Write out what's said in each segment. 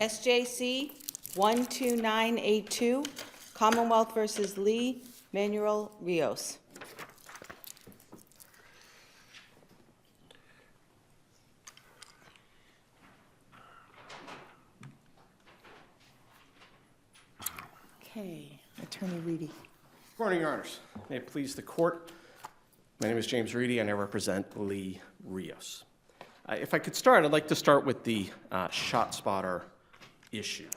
SJC-12982, Commonwealth versus Lee, Manuel, Rios. Okay, Attorney Reedy. Good morning, Your Honors. May it please the Court. My name is James Reedy, and I represent Lee Rios. If I could start, I'd like to start with the shot spotter issue.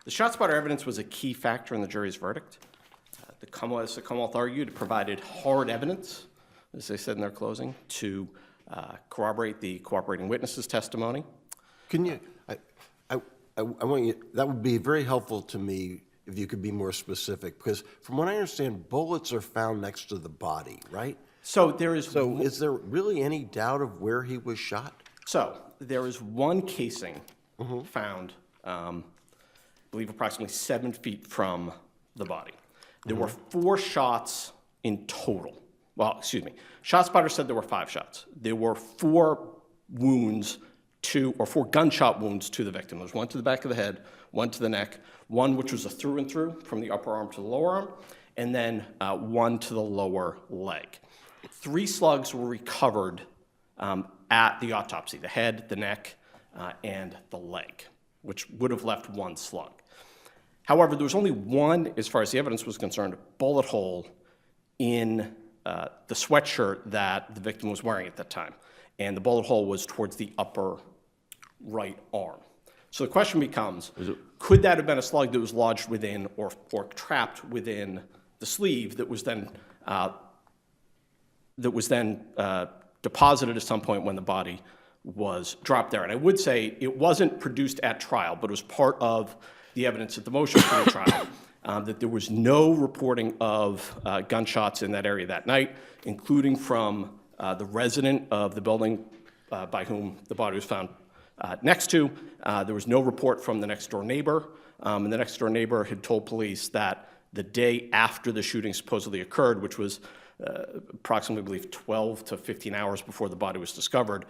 The shot spotter evidence was a key factor in the jury's verdict. The Commonwealth argued it provided hard evidence, as they said in their closing, to corroborate the cooperating witness's testimony. Can you, I want you, that would be very helpful to me if you could be more specific, because from what I understand, bullets are found next to the body, right? So there is. So is there really any doubt of where he was shot? So there is one casing found, I believe approximately 7 feet from the body. There were 4 shots in total. Well, excuse me. ShotSpotter said there were 5 shots. There were 4 wounds or 4 gunshot wounds to the victim. There was one to the back of the head, one to the neck, one which was a through and through from the upper arm to the lower arm, and then one to the lower leg. 3 slugs were recovered at the autopsy: the head, the neck, and the leg, which would have left 1 slug. However, there was only one, as far as the evidence was concerned, bullet hole in the sweatshirt that the victim was wearing at that time. And the bullet hole was towards the upper right arm. So the question becomes, could that have been a slug that was lodged within or trapped within the sleeve that was then deposited at some point when the body was dropped there? And I would say it wasn't produced at trial, but it was part of the evidence at the motion for the trial, that there was no reporting of gunshots in that area that night, including from the resident of the building by whom the body was found next to. There was no report from the next door neighbor, and the next door neighbor had told police that the day after the shooting supposedly occurred, which was approximately, I believe, 12 to 15 hours before the body was discovered,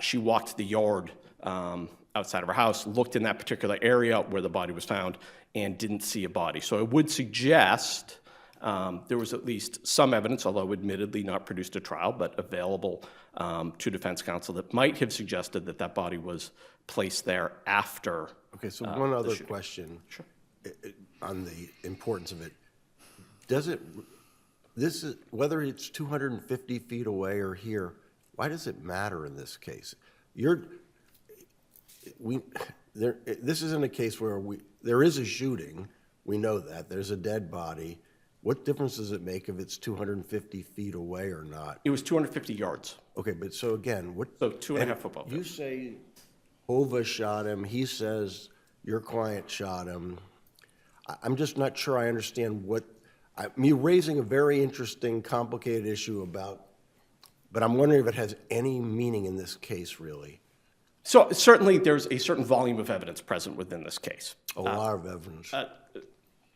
she walked the yard outside of her house, looked in that particular area where the body was found, and didn't see a body. So I would suggest there was at least some evidence, although admittedly not produced at trial, but available to defense counsel, that might have suggested that that body was placed there after. Okay, so one other question. Sure. On the importance of it. Whether it's 250 feet away or here, why does it matter in this case? This isn't a case where there is a shooting. We know that. There's a dead body. What difference does it make if it's 250 feet away or not? It was 250 yards. Okay, but so again, So 2.5 football field. You say Hova shot him. He says your client shot him. I'm just not sure I understand you're raising a very interesting, complicated issue but I'm wondering if it has any meaning in this case, really. So certainly there's a certain volume of evidence present within this case. A lot of evidence.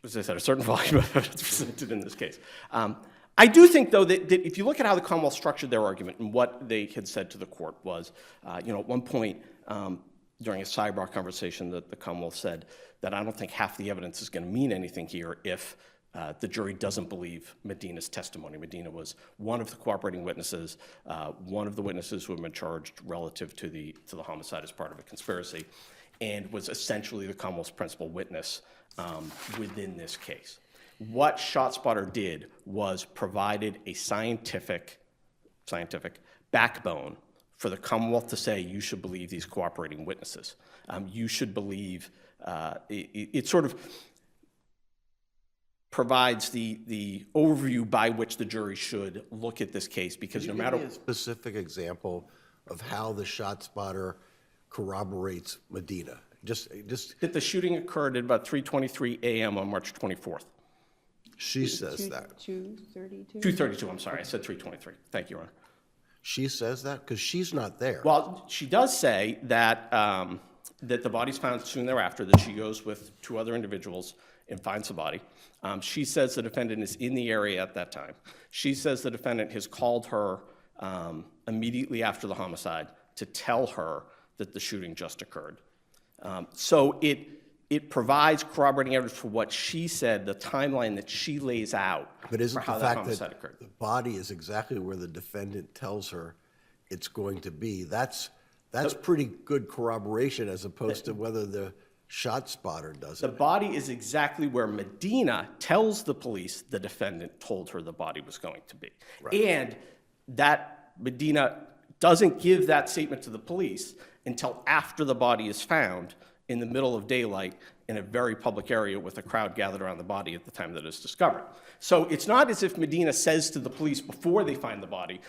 As I said, a certain volume of evidence presented in this case. I do think, though, that if you look at how the Commonwealth structured their argument and what they had said to the court was, at one point during a sidebar conversation, that the Commonwealth said that I don't think half the evidence is going to mean anything here if the jury doesn't believe Medina's testimony. Medina was one of the cooperating witnesses, one of the witnesses who had been charged relative to the homicide as part of a conspiracy, and was essentially the Commonwealth's principal witness within this case. What ShotSpotter did was provided a scientific backbone for the Commonwealth to say you should believe these cooperating witnesses. You should believe it sort of provides the overview by which the jury should look at this case, because no matter. Give me a specific example of how the ShotSpotter corroborates Medina. Just that the shooting occurred at about 3:23 a.m. on March 24th. She says that. 2:32? 2:32, I'm sorry. I said 3:23. Thank you, Your Honor. She says that? Because she's not there. Well, she does say that that the body's found soon thereafter, that she goes with 2 other individuals and finds the body. She says the defendant is in the area at that time. She says the defendant has called her immediately after the homicide to tell her that the shooting just occurred. So it provides corroborating evidence for what she said, the timeline that she lays out But isn't for how the that fact homicide that occurred. the body is exactly where the defendant tells her it's going to be, that's pretty good corroboration as opposed to whether the shot spotter does The it. body is exactly where Medina tells the police the defendant told her the body was going to be. And that Medina doesn't give that statement to the police until after the body is found in the middle of daylight in a very public area with a crowd gathered around the body at the time that it's discovered. So it's not as if Medina says to the police before they find the body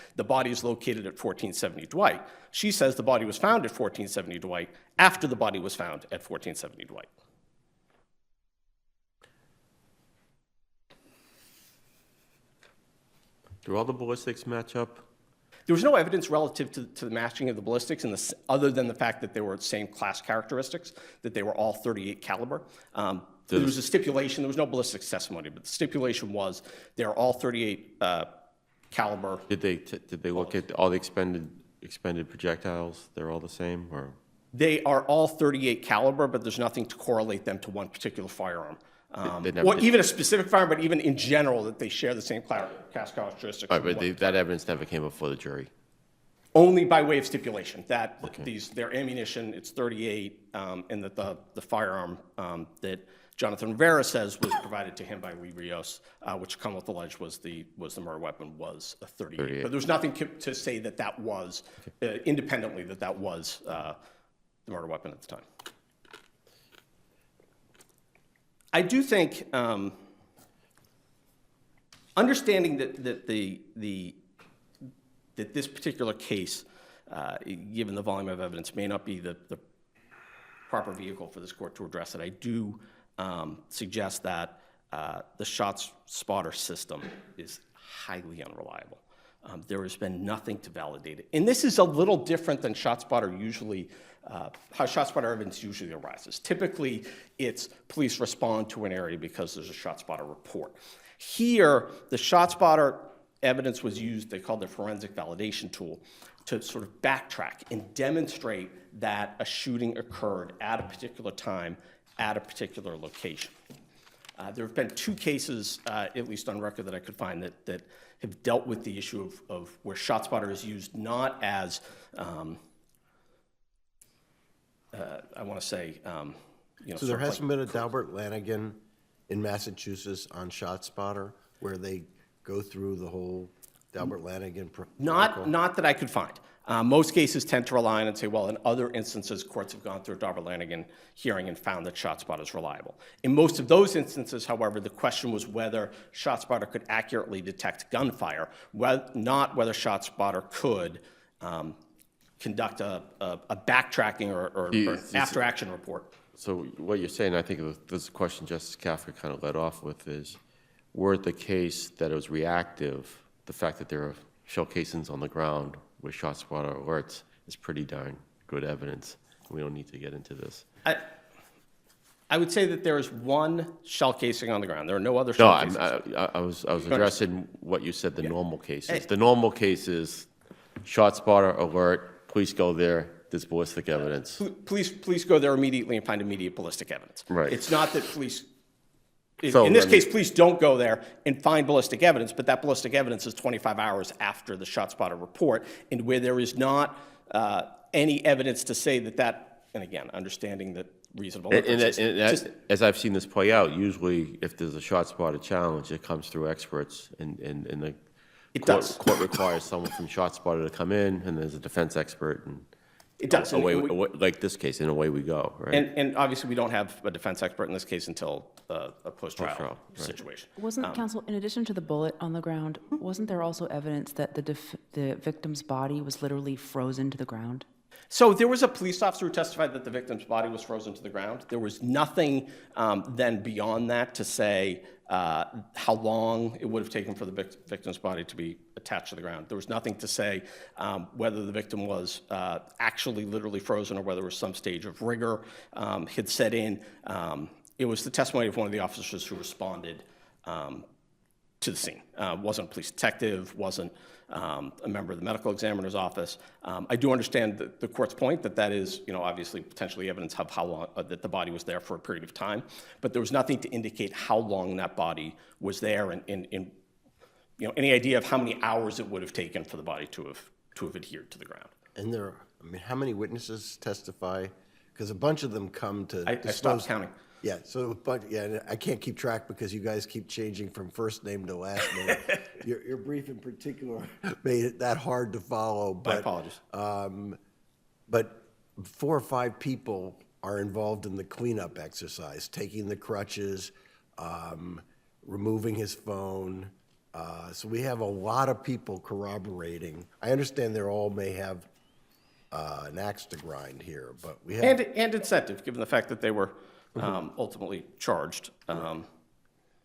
is located at 1470 Dwight. She says the body was found at 1470 Dwight after the body was found at 1470 Dwight. Do all the ballistics match up? There was no evidence relative to the matching of the ballistics other than the fact that they were the same class characteristics, that they were all .38 caliber. There was a stipulation, there was no ballistics testimony, but the stipulation was they're all .38 caliber. Did they look at all the expended projectiles? They're all the same, or? They are all .38 caliber, but there's nothing to correlate them to one particular firearm. They Or even a specific firearm, but even in general, that they share the same class characteristics. All right, but that evidence never came before the jury. Only by way of stipulation, that their ammunition, it's .38, and that the firearm that Jonathan Rivera says was provided to him by Lee Rios, which Commonwealth alleged was the murder weapon, was a .38. But there's nothing to say that was, independently, that was the murder weapon at the time. I do think understanding that this particular case, given the volume of evidence, may not be the proper vehicle for this court to address it. I do suggest that the shot spotter system is highly unreliable. There has been nothing to validate it. And this is a little different than shot spotter usually, how shot spotter evidence usually arises. Typically, it's police respond to an area because there's a shot spotter report. Here, the shot spotter evidence was used, they called it a forensic validation tool, to sort of backtrack and demonstrate that a shooting occurred at a particular time at a particular location. There have been two cases, at least on record that I could find, that have dealt with the issue of where shot spotter is used not as, I want to say, So there hasn't been a Dalbert Lanigan in Massachusetts on shot spotter where they go through the whole Dalbert Lanigan protocol? Not that I could find. Most cases tend to rely on and say, well, in other instances, courts have gone through a Dalbert Lanigan hearing and found that shot spotter is reliable. In most of those instances, however, the question was whether shot spotter could accurately detect gunfire, not whether shot spotter could conduct a backtracking or an after-action report. So what you're saying, I think this is a question Justice Kafka kind of led off with, is were it the case that it was reactive, the fact that there are shell casings on the ground with shot spotter alerts is pretty darn good evidence. We don't need to get into this. I would say that there is one shell casing on the ground. There are no other shell casings. I was addressing what you said, the normal cases. The normal cases, shot spotter alert, police go there, there's ballistic evidence. Police go there immediately and find immediate ballistic evidence. Right. It's not that police, So, in this case, police don't go there and find ballistic evidence, but that ballistic evidence is 25 hours after the shot spotter report, and where there is not any evidence to say that, and again, understanding that reasonable inferences. As I've seen this play out, usually if there's a shot spotter challenge, it comes through experts, and the court requires someone from shot spotter to come in, and there's a defense expert, and it does. Like this case, and away we go, right? And obviously, we don't have a defense expert in this case until a post-trial situation. Wasn't, counsel, in addition to the bullet on the ground, wasn't there also evidence that the victim's body was literally frozen to the ground? So there was a police officer who testified that the victim's body was frozen to the ground. There was nothing then beyond that to say how long it would have taken for the victim's body to be attached to the ground. There was nothing to say whether the victim was actually literally frozen or whether there was some stage of rigor had set in. It was the testimony of one of the officers who responded to the scene. Wasn't a police detective, wasn't a member of the medical examiner's office. I do understand the court's point that that is, obviously potentially evidence of how long, that the body was there for a period of time, but there was nothing to indicate how long that body was there and any idea of how many hours it would have taken for the body to have adhered to the ground. And how many witnesses testify? Because a bunch of them come to I dispose. stopped counting. Yeah, and I can't keep track because you guys keep changing from first name to last name. Your brief in particular made it that hard to follow. My apologies. But 4 or 5 people are involved in the cleanup exercise, taking the crutches, removing his phone. So we have a lot of people corroborating. I understand they all may have an axe to grind here, but we have... And incentive, given the fact that they were ultimately charged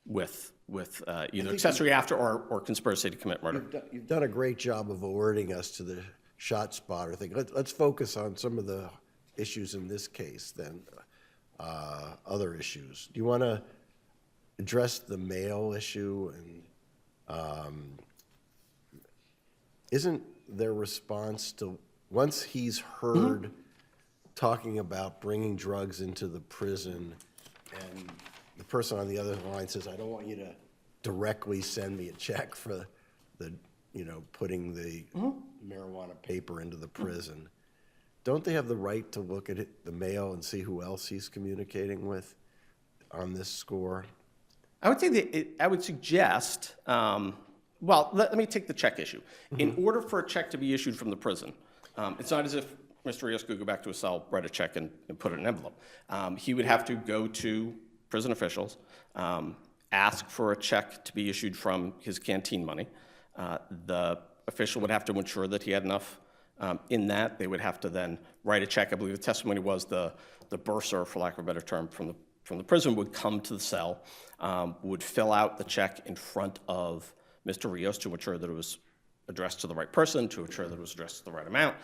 with either accessory after or conspiracy to commit murder. You've done a great job of alerting us to the shot spotter thing. Let's focus on some of the issues in this case then, other issues. Do you want to address the mail issue? And isn't their response to, once he's heard talking about bringing drugs into the prison, and the person on the other line says, I don't want you to directly send me a check for the, putting the marijuana paper into the prison. Don't they have the right to look at the mail and see who else he's communicating with on this score? I would say that I would suggest, let me take the check issue. In order for a check to be issued from the prison, it's not as if Mr. Rios could go back to his cell, write a check, and put it in an envelope. He would have to go to prison officials, ask for a check to be issued from his canteen money. The official would have to ensure that he had enough in that. They would have to then write a check. I believe the testimony was the bursar, for lack of a better term, from the prison would come to the cell, would fill out the check in front of Mr. Rios to ensure that it was addressed to the right person, to ensure that it was addressed to the right amount,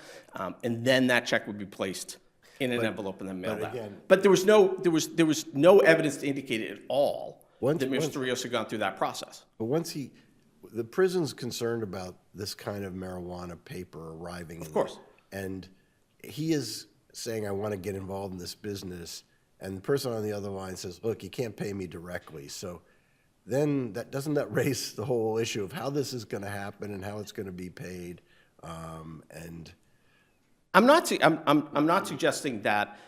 and then that check would be placed in an envelope and then mailed out. But there was no evidence to indicate at all that Mr. Rios had gone through that process. But the prison's concerned about this kind of marijuana paper arriving. Of course. And he is saying, I want to get involved in this business. And the person on the other line says, look, you can't pay me directly. So then doesn't that raise the whole issue of how this is going to happen and how it's going to be paid? And I'm not suggesting that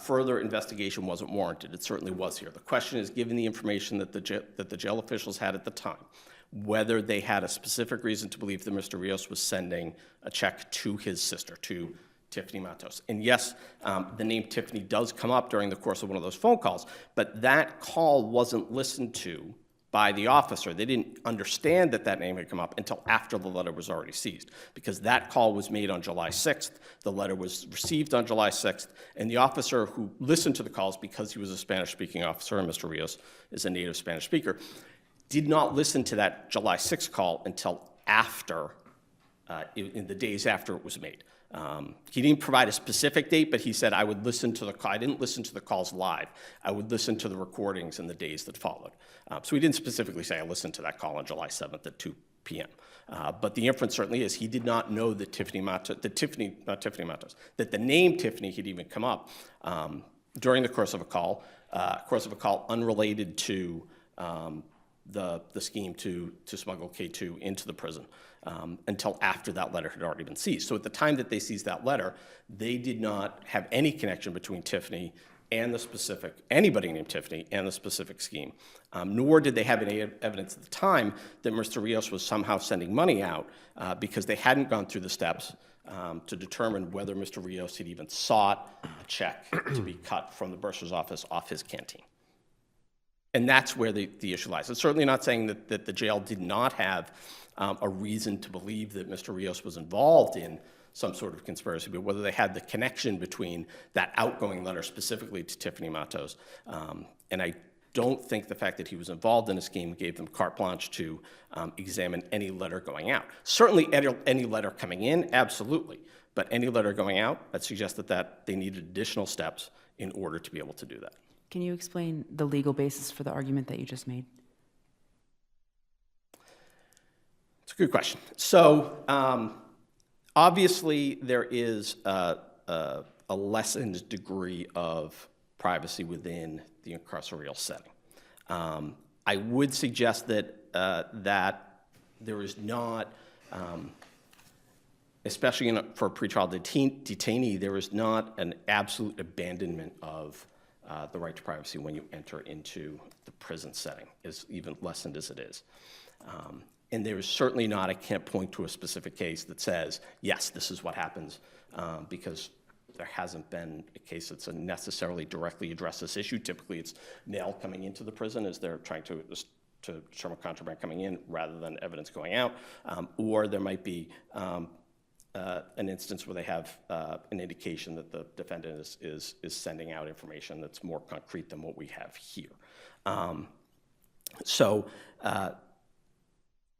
further investigation wasn't warranted. It certainly was here. The question is, given the information that the jail officials had at the time, whether they had a specific reason to believe that Mr. Rios was sending a check to his sister, to Tiffany Matos. And yes, the name Tiffany does come up during the course of one of those phone calls, but that call wasn't listened to by the officer. They didn't understand that name had come up until after the letter was already seized, because that call was made on July 6th, the letter was received on July 6th, and the officer who listened to the calls, because he was a Spanish-speaking officer, and Mr. Rios is a native Spanish speaker, did not listen to that July 6th call until after, in the days after it was made. He didn't provide a specific date, but he said, I would listen to the call. I didn't listen to the calls live. I would listen to the recordings in the days that followed. So he didn't specifically say, I listened to that call on July 7th at 2 p.m. But the inference certainly is he did not know that that the name Tiffany had even come up during the course of a call unrelated to the scheme to smuggle K2 into the prison until after that letter had already been seized. So at the time that they seized that letter, they did not have any connection between Tiffany and anybody named Tiffany and the specific scheme, nor did they have any evidence at the time that Mr. Rios was somehow sending money out because they hadn't gone through the steps to determine whether Mr. Rios had even sought a check to be cut from the bursar's office off his canteen. And that's where the issue lies. It's certainly not saying that the jail did not have a reason to believe that Mr. Rios was involved in some sort of conspiracy, but whether they had the connection between that outgoing letter specifically to Tiffany Matos. And I don't think the fact that he was involved in a scheme gave them carte blanche to examine any letter going out. Certainly any letter coming in, absolutely. But any letter going out, that suggests that they needed additional steps in order to be able to do that. Can you explain the legal basis for the argument that you just made? Good question. So, obviously, there is a lessened degree of privacy within the incarceral setting. I would suggest that that there is not, especially for a pretrial detainee, there is not an absolute abandonment of the right to privacy when you enter into the prison setting, as even lessened as it is. And there is certainly not, I can't point to a specific case that says, yes, this is what happens, because there hasn't been a case that's necessarily directly addressed this issue. Typically, it's mail coming into the prison as they're trying to determine contraband coming in rather than evidence going out. Or there might be an instance where they have an indication that the defendant is sending out information that's more concrete than what we have here. So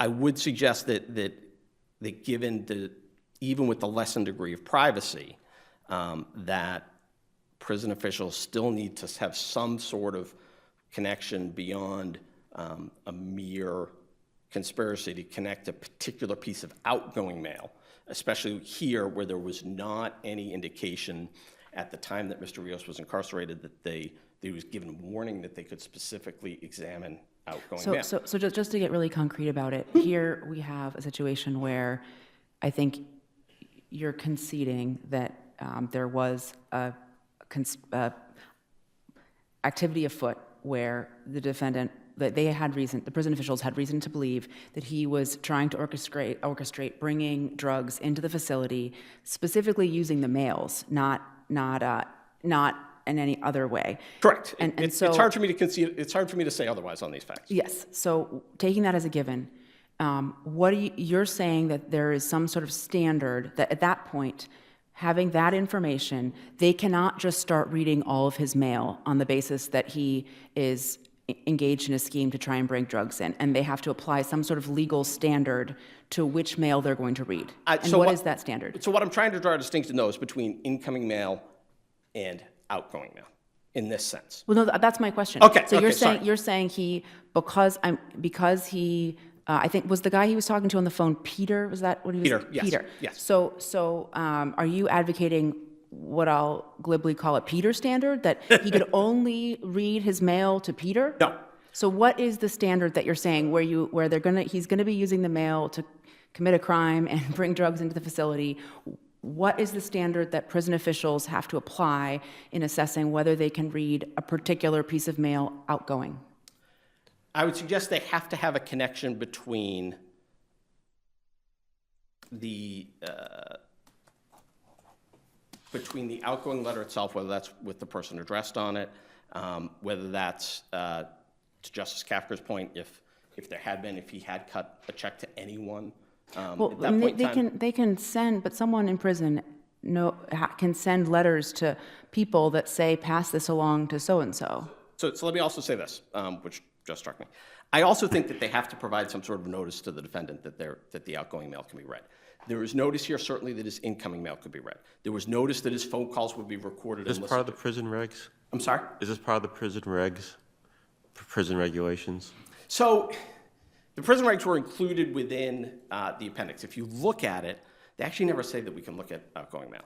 I would suggest that given even with the lessened degree of privacy, that prison officials still need to have some sort of connection beyond a mere conspiracy to connect a particular piece of outgoing mail, especially here where there was not any indication at the time that Mr. Rios was incarcerated that they was given warning that they could specifically examine outgoing mail. So just to get really concrete about it, here we have a situation where I think you're conceding that there was a activity afoot where the defendant, that they had reason, the prison officials had reason to believe that he was trying to orchestrate bringing drugs into the facility, specifically using the mails, not in any other way. Correct. And so it's hard for me to concede. It's hard for me to say otherwise on these facts. Yes. So taking that as a given, you're saying that there is some sort of standard that at that point, having that information, they cannot just start reading all of his mail on the basis that he is engaged in a scheme to try and bring drugs in, and they have to apply some sort of legal standard to which mail they're going to read. And what is that standard? So what I'm trying to draw a distinction, though, is between incoming mail and outgoing mail in this sense. Well, no, that's my question. Okay. So sorry. you're saying because he I think was the guy he was talking to on the phone Peter? Was that what he was? Peter. Yes. Peter. Yes. So are you advocating what I'll glibly call a Peter standard, that he could only read his mail to Peter? No. So what is the standard that you're saying where he's gonna be using the mail to commit a crime and bring drugs into the facility? What is the standard that prison officials have to apply in assessing whether they can read a particular piece of mail outgoing? I would suggest they have to have a connection between the outgoing letter itself, whether that's with the person addressed on it, whether that's, to Justice Kafker's point, if he had cut a check to anyone. Well, at that point in time. they can send, but someone in prison can send letters to people that say, pass this along to so-and-so. So let me also say this, which just struck me. I also think that they have to provide some sort of notice to the defendant that the outgoing mail can be read. There is notice here certainly that his incoming mail could be read. There was notice that his phone calls would be recorded. Is this part of the prison regs? I'm sorry? Is this part of the prison regs, prison regulations? So the prison regs were included within the appendix. If you look at it, they actually never say that we can look at outgoing mail.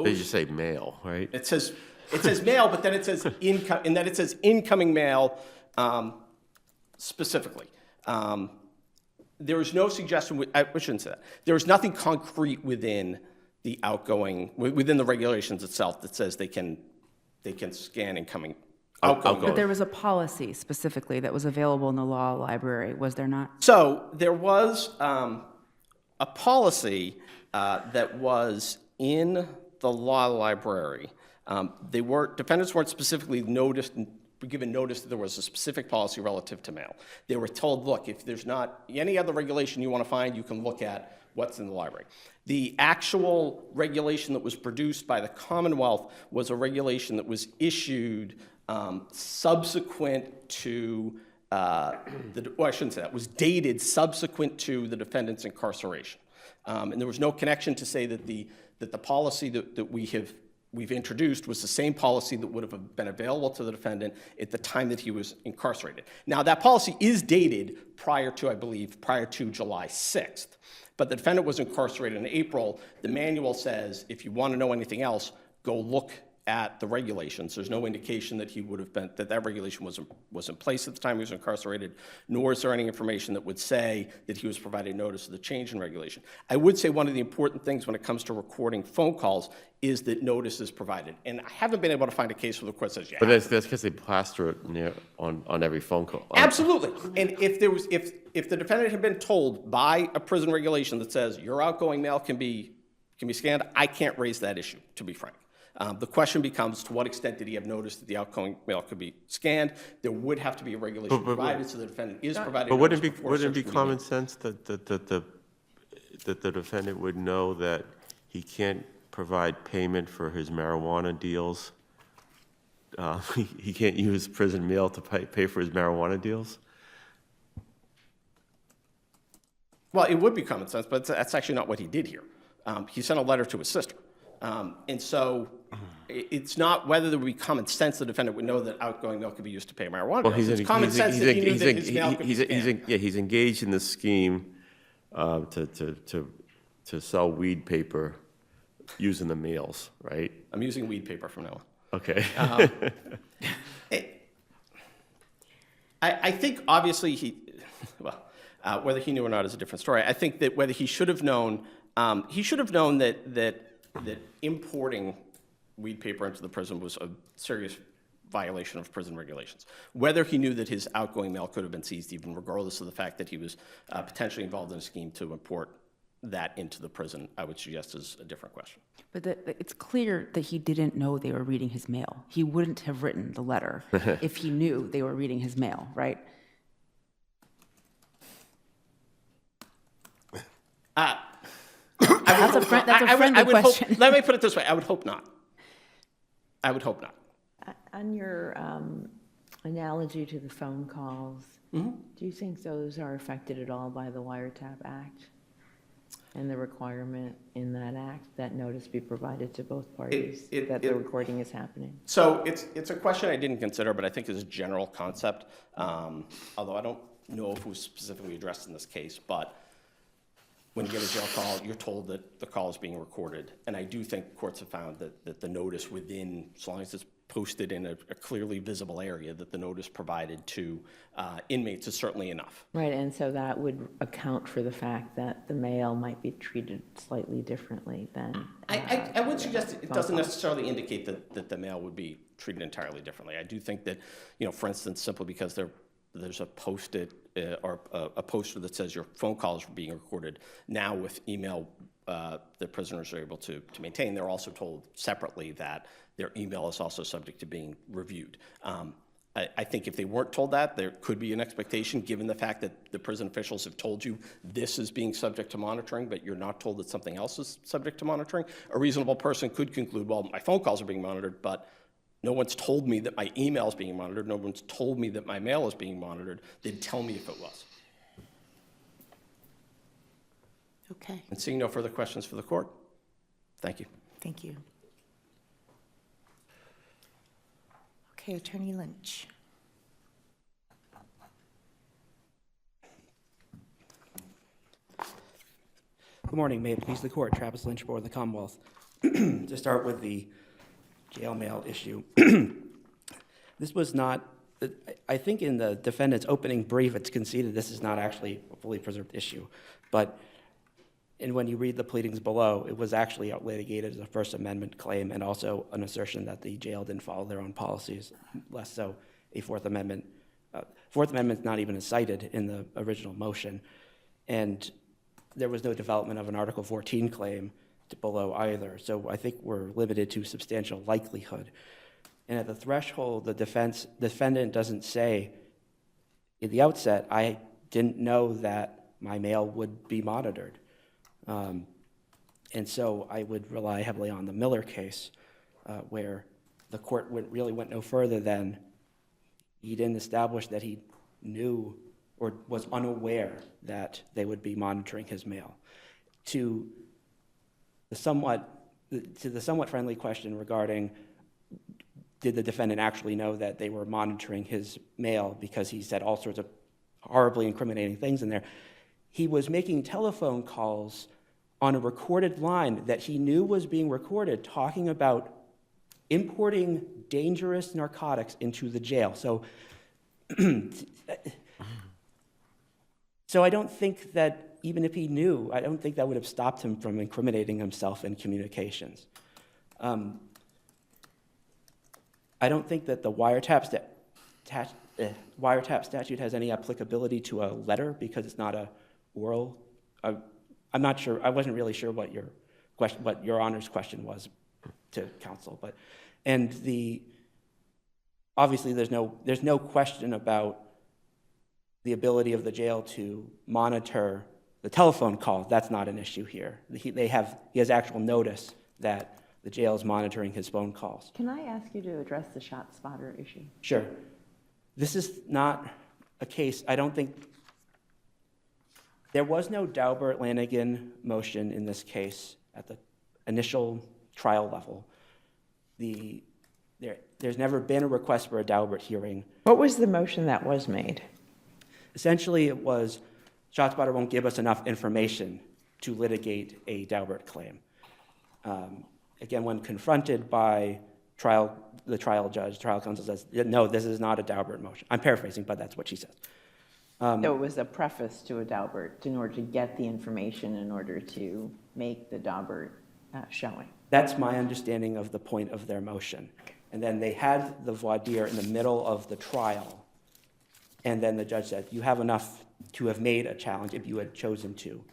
They just say mail, right? It says mail, but then it says incoming mail specifically. There is no suggestion. I shouldn't say that. There is nothing concrete within the regulations itself that says they can scan incoming. Outgoing. But there was a policy specifically that was available in the law library, was there not? So there was a policy that was in the law library. Defendants weren't specifically given notice that there was a specific policy relative to mail. They were told, look, if there's not any other regulation you want to find, you can look at what's in the library. The actual regulation that was produced by the Commonwealth was a regulation that was issued subsequent to I shouldn't say that, was dated subsequent to the defendant's incarceration. And there was no connection to say that the policy that we have we've introduced was the same policy that would have been available to the defendant at the time that he was incarcerated. Now, that policy is dated prior to July 6th, but the defendant was incarcerated in April. The manual says, if you want to know anything else, go look at the regulations. There's no indication that he would have been, that regulation was in place at the time he was incarcerated, nor is there any information that would say that he was provided notice of the change in regulation. I would say one of the important things when it comes to recording phone calls is that notice is provided. And I haven't been able to find a case where the court says, yeah. But that's because they plaster it on every phone call. Absolutely. And if the defendant had been told by a prison regulation that says your outgoing mail can be scanned, I can't raise that issue, to be frank. The question becomes, to what extent did he have notice that the outgoing mail could be scanned? There would have to be a regulation provided so the defendant is provided. But wouldn't it be such common sense that the defendant would know that he can't provide payment for his marijuana deals? He can't use prison mail to pay for his marijuana deals? Well, it would be common sense, but that's actually not what he did here. He sent a letter to his sister. And so it's not whether there would be common sense the defendant would know that outgoing mail could be used to pay marijuana bills. It's common sense that he knew that his mail could be scanned. He's engaged in this scheme to sell weed paper using the mails, right? I'm using weed paper from now on. Okay. I think obviously whether he knew or not is a different story. I think that whether he should have known that importing weed paper into the prison was a serious violation of prison regulations. Whether he knew that his outgoing mail could have been seized, even regardless of the fact that he was potentially involved in a scheme to import that into the prison, I would suggest is a different question. But it's clear that he didn't know they were reading his mail. He wouldn't have written the letter if he knew they were reading his mail, right? That's a friendly question. Let me put it this way. I would hope not. I would hope not. On your analogy to the phone calls, do you think those are affected at all by the Wiretap Act and the requirement in that act that notice be provided to both parties that the recording is happening? So it's a question I didn't consider, but I think is a general concept, although I don't know if it was specifically addressed in this case, but when you get a jail call, you're told that the call is being recorded. And I do think courts have found that the notice within, as long as it's posted in a clearly visible area, that the notice provided to inmates is certainly enough. Right, and so that would account for the fact that the mail might be treated slightly differently than... I would suggest it doesn't necessarily indicate that the mail would be treated entirely differently. I do think that, for instance, simply because there's a post-it or a poster that says your phone calls are being recorded. Now with email, the prisoners are able to maintain. They're also told separately that their email is also subject to being reviewed. I think if they weren't told that, there could be an expectation, given the fact that the prison officials have told you this is being subject to monitoring, but you're not told that something else is subject to monitoring. A reasonable person could conclude, well, my phone calls are being monitored, but no one's told me that my email is being monitored. No one's told me that my mail is being monitored. They'd tell me if it was. Okay, And seeing no further questions for the court, thank you. thank you. Okay, Attorney Lynch. Good morning. May it please the court. Travis Lynch, Board of the Commonwealth. To start with the jail mail issue, this was not, I think in the defendant's opening brief, it's conceded this is not actually a fully preserved issue. But when you read the pleadings below, it was actually litigated as a First Amendment claim and also an assertion that the jail didn't follow their own policies, less so a Fourth Amendment. Fourth Amendment's not even cited in the original motion. And there was no development of an Article 14 claim below either. So I think we're limited to substantial likelihood. And at the threshold, the defendant doesn't say at the outset, I didn't know that my mail would be monitored. And so I would rely heavily on the Miller case, where the court really went no further than he didn't establish that he knew or was unaware that they would be monitoring his mail. To the somewhat to the somewhat friendly question regarding, did the defendant actually know that they were monitoring his mail because he said all sorts of horribly incriminating things in there? He was making telephone calls on a recorded line that he knew was being recorded, talking about importing dangerous narcotics into the jail. So, so I don't think that even if he knew, I don't think that would have stopped him from incriminating himself in communications. I don't think that the wiretap statute has any applicability to a letter because it's not a oral. I'm not sure. I wasn't really sure what your question, what Your Honor's question was to counsel. But obviously there's no question about the ability of the jail to monitor the telephone calls. That's not an issue here. He has actual notice that the jail is monitoring his phone calls. Can I ask you to address the shot spotter issue? Sure. This is not a case, I don't think, there was no Daubert-Lanigan motion in this case at the initial trial level. There's never been a request for a Daubert hearing. What was the motion that was made? Essentially, it was, ShotSpotter won't give us enough information to litigate a Daubert claim. Again, when confronted by the trial judge, trial counsel says, no, this is not a Daubert motion. I'm paraphrasing, but that's what she says. So it was a preface to a Daubert in order to get the information in order to make the Daubert showing. That's my understanding of the point of their motion. And then they had the voir dire in the middle of the trial. And then the judge said, you have enough to have made a challenge if you had chosen to.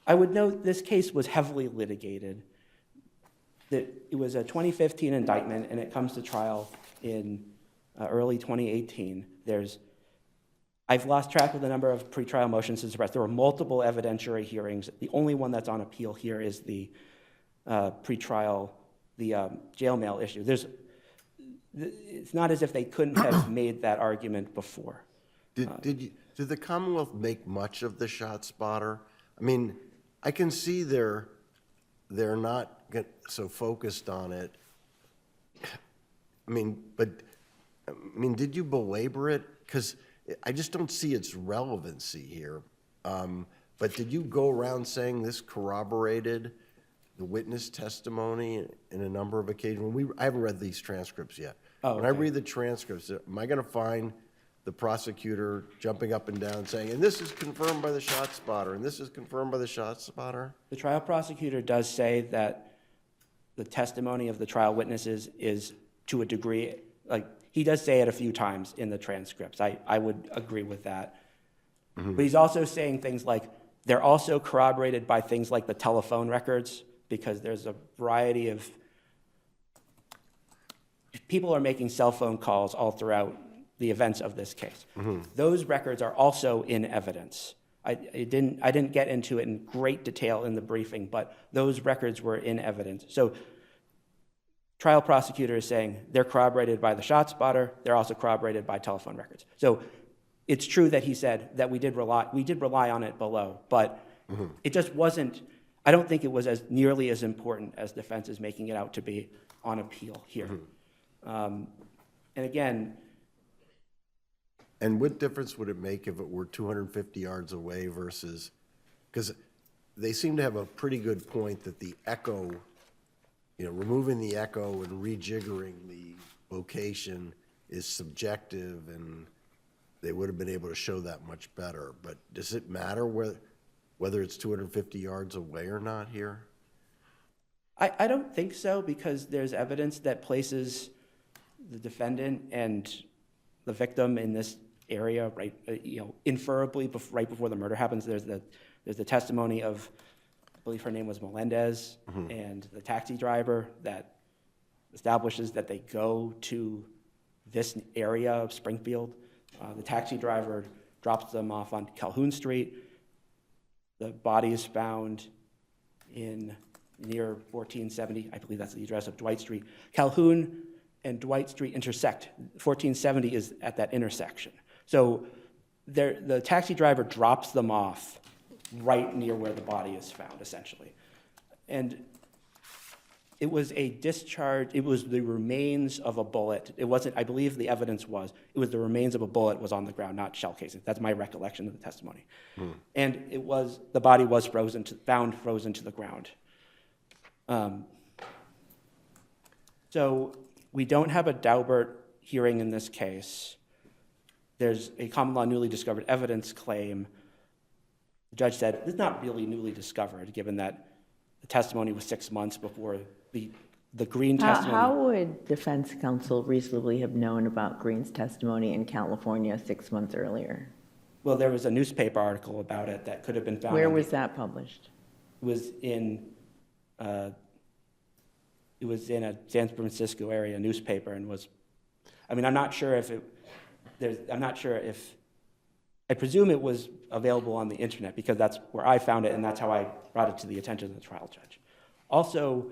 I would note this case was heavily litigated. It was a 2015 indictment, and it comes to trial in early 2018. I've lost track of the number of pretrial motions to suppress. There were multiple evidentiary hearings. The only one that's on appeal here is the pretrial, the jail mail issue. It's not as if they couldn't have made that argument before. Did the Commonwealth make much of the shot spotter? I mean, I can see they're not so focused on it. Did you belabor it? Because I just don't see its relevancy here. But did you go around saying this corroborated the witness testimony in a number of occasions? I haven't read these transcripts yet. Oh, when I okay. read the transcripts, am I going to find the prosecutor jumping up and down saying, and this is confirmed by the shot spotter, and this is confirmed by the shot spotter? The trial prosecutor does say that the testimony of the trial witnesses is to a degree, like he does say it a few times in the transcripts. I would agree with that. Mm-hmm. But he's also saying things like, they're also corroborated by things like the telephone records, because there's a variety of people are making cell phone calls all throughout the events of this case. Mm-hmm. Those records are also in evidence. I didn't get into it in great detail in the briefing, but those records were in evidence. So trial prosecutor is saying they're corroborated by the shot spotter, they're also corroborated by telephone records. So it's true that he said that we did rely on it below, but mm-hmm. It just wasn't, I don't think it was as nearly as important as defense is making it out to be on appeal here. Mm-hmm. And again, and what difference would it make if it were 250 yards away versus, because they seem to have a pretty good point that the echo, removing the echo and rejiggering the location is subjective, and they would have been able to show that much better. But does it matter whether it's 250 yards away or not here? I don't think so, because there's evidence that places the defendant and the victim in this area, right? Inferably, right before the murder happens, there's the testimony of, I believe her name was Melendez, mm-hmm. and the taxi driver that establishes that they go to this area of Springfield. The taxi driver drops them off on Calhoun Street. The body is found near 1470. I believe that's the address of Dwight Street. Calhoun and Dwight Street intersect. 1470 is at that intersection. So the taxi driver drops them off right near where the body is found, essentially. And It was a discharge, it was the remains of a bullet. It wasn't, I believe the evidence was, it was the remains of a bullet was on the ground, not shell casings. That's my recollection of the testimony. And it was, the body was found frozen to the ground. So we don't have a Daubert hearing in this case. There's a common law newly discovered evidence claim. The judge said it's not really newly discovered, given that the testimony was 6 months before the Green testimony. How would defense counsel reasonably have known about Green's testimony in California 6 months earlier? Well, there was a newspaper article about it that could have been found. Where was that published? It was in a San Francisco area newspaper and was, I mean, I'm not sure if I presume it was available on the internet because that's where I found it and that's how I brought it to the attention of the trial judge. Also,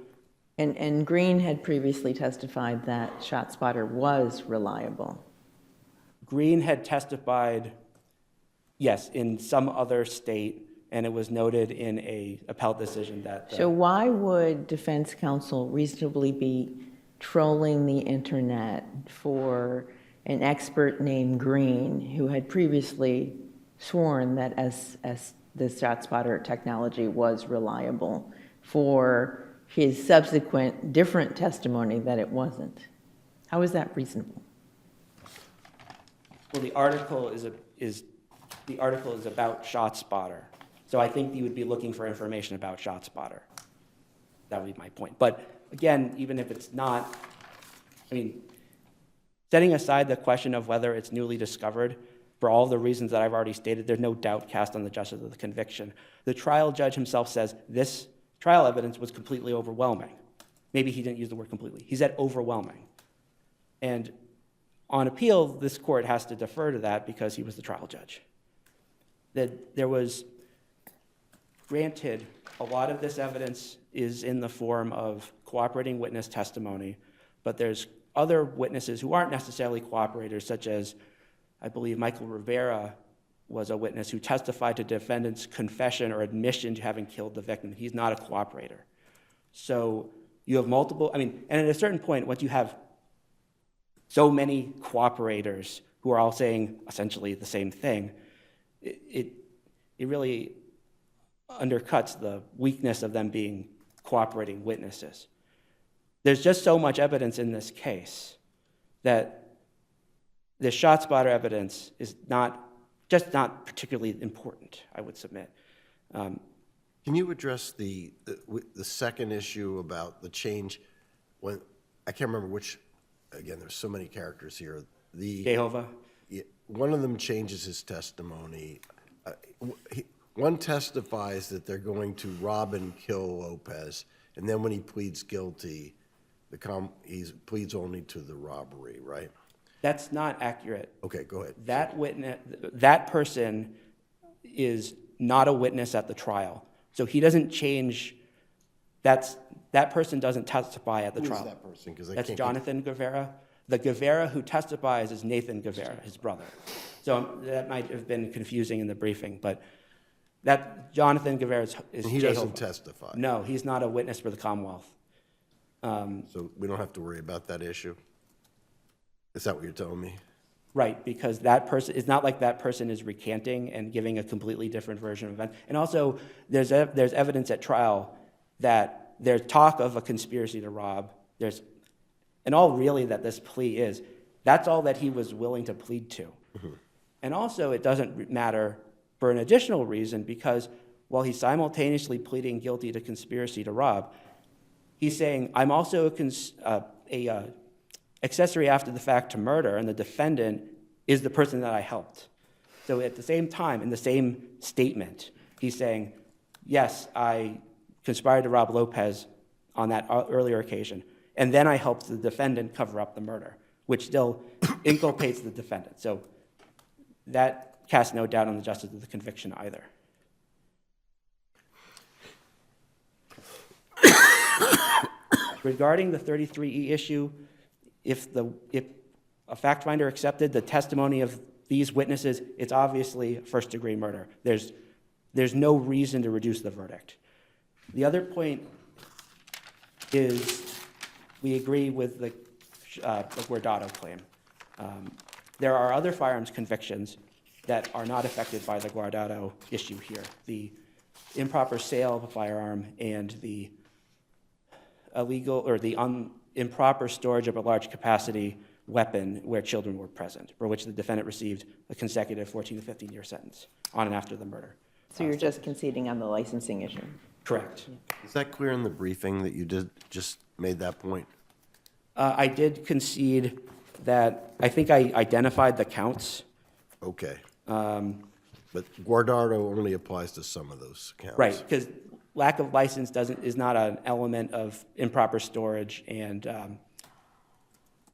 And Green had previously testified that ShotSpotter was reliable. Green had testified, yes, in some other state, and it was noted in a appellate decision that. So why would defense counsel reasonably be trolling the internet for an expert named Green who had previously sworn that as the ShotSpotter technology was reliable for his subsequent different testimony that it wasn't? How is that reasonable? Well, the article is about ShotSpotter, so I think you would be looking for information about ShotSpotter. That would be my point. But again, even if it's not, I mean, setting aside the question of whether it's newly discovered, for all the reasons that I've already stated, there's no doubt cast on the justice of the conviction. The trial judge himself says this trial evidence was completely overwhelming. Maybe he didn't use the word completely. He said overwhelming. And on appeal, this court has to defer to that because he was the trial judge. That there was, granted, a lot of this evidence is in the form of cooperating witness testimony, but there's other witnesses who aren't necessarily cooperators, such as, I believe, Michael Rivera was a witness who testified to defendant's confession or admission to having killed the victim. He's not a cooperator. So you have multiple, I mean, and at a certain point, once you have so many cooperators who are all saying essentially the same thing, it really undercuts the weakness of them being cooperating witnesses. There's just so much evidence in this case that the ShotSpotter evidence is not particularly important, I would submit. Can you address the second issue about the change? When I can't remember which. Again, there's so many characters here. Jehovah? One of them changes his testimony. One testifies that they're going to rob and kill Lopez, and then when he pleads guilty, he pleads only to the robbery, right? That's not accurate. Okay, go ahead. That person is not a witness at the trial. So he doesn't change, that person doesn't testify at the trial. Who is that person? That's Jonathan Guevara. The Guevara who testifies is Nathan Guevara, his brother. So that might have been confusing in the briefing, but that Jonathan Guevara is And he Jehovah. doesn't testify. No, he's not a witness for the Commonwealth. So we don't have to worry about that issue? Is that what you're telling me? Right, because that person, it's not like that person is recanting and giving a completely different version of events. And also, there's evidence at trial that there's talk of a conspiracy to rob. And all really that this plea is, that's all that he was willing to plead to. Mm-hmm. And also, it doesn't matter for an additional reason, because while he's simultaneously pleading guilty to conspiracy to rob, he's saying, I'm also a accessory after the fact to murder, and the defendant is the person that I helped. So at the same time, in the same statement, he's saying, yes, I conspired to rob Lopez on that earlier occasion, and then I helped the defendant cover up the murder, which still inculpates the defendant. So that casts no doubt on the justice of the conviction either. Regarding the 33E issue, if a fact finder accepted the testimony of these witnesses, it's obviously first-degree murder. There's no reason to reduce the verdict. The other point is we agree with the Guardado claim. There are other firearms convictions that are not affected by the Guardado issue here. The improper sale of a firearm and the illegal or the improper storage of a large capacity weapon where children were present, for which the defendant received a consecutive 14 to 15-year sentence on and after the murder. So you're just conceding on the licensing issue? Correct. Is that clear in the briefing that you just made that point? I did concede that I think I identified the counts. Okay. But Guardado only applies to some of those counts. Right, because lack of license is not an element of improper storage, and,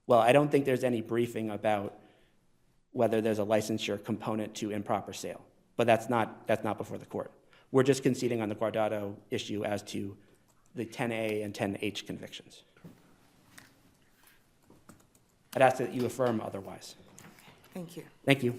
well, I don't think there's any briefing about whether there's a licensure component to improper sale, but that's not before the court. We're just conceding on the Guardado issue as to the 10A and 10H convictions. I'd ask that you affirm otherwise. Thank you. Thank you.